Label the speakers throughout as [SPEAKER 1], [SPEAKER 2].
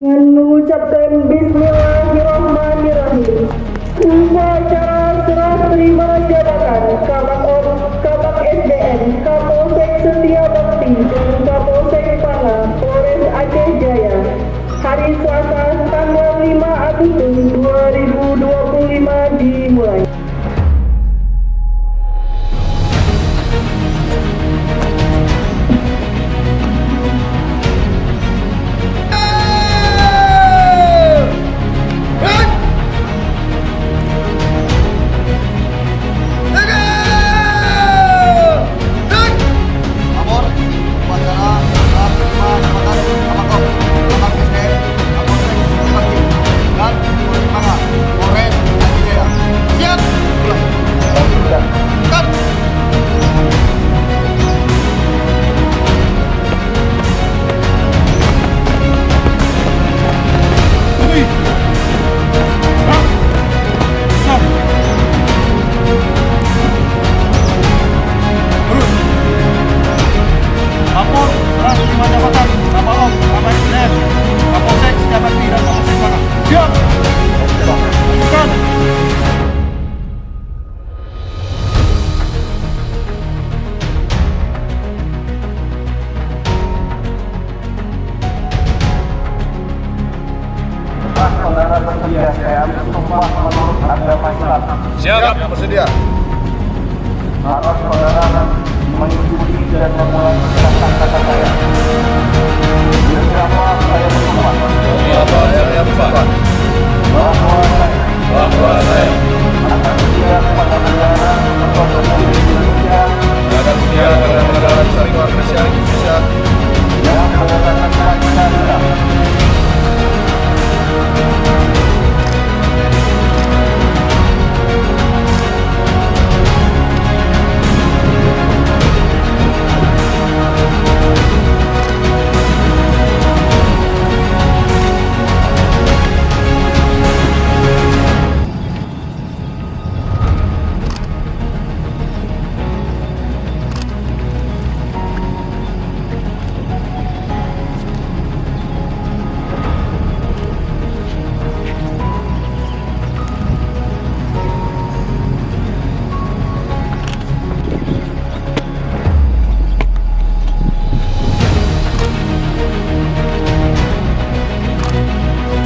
[SPEAKER 1] Dengan mengucapkan Bismillahirrahmanirrahim, upacara serah terima jabatan Kabak SDM Kapolsek Setia Bakti dan Kapolsek Pala Polres Aceh Jaya hari Selasa tanggal 5 Agustus 2025 dimulai.
[SPEAKER 2] Saudara bersedia, saya ambil sumpah menurut agama Islam.
[SPEAKER 3] Siap, bersedia.
[SPEAKER 2] Harap saudara mengikuti dan mengulangi kata-kata saya. Demi Allah, saya bersumpah
[SPEAKER 3] Bahwa saya
[SPEAKER 2] akan setia kepada negara Kesatuan Indonesia
[SPEAKER 3] akan setia kepada negara Kesatuan Republik Indonesia
[SPEAKER 2] yang berdasarkan Pancasila.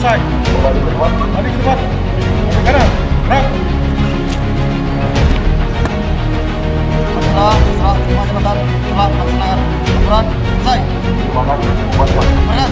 [SPEAKER 3] Kembali ke tempat. Ke kanan. Gerak.
[SPEAKER 4] Serah terima jabatan telah melaksanakan aturan selesai.
[SPEAKER 2] Terima kasih buat
[SPEAKER 4] Berangkat.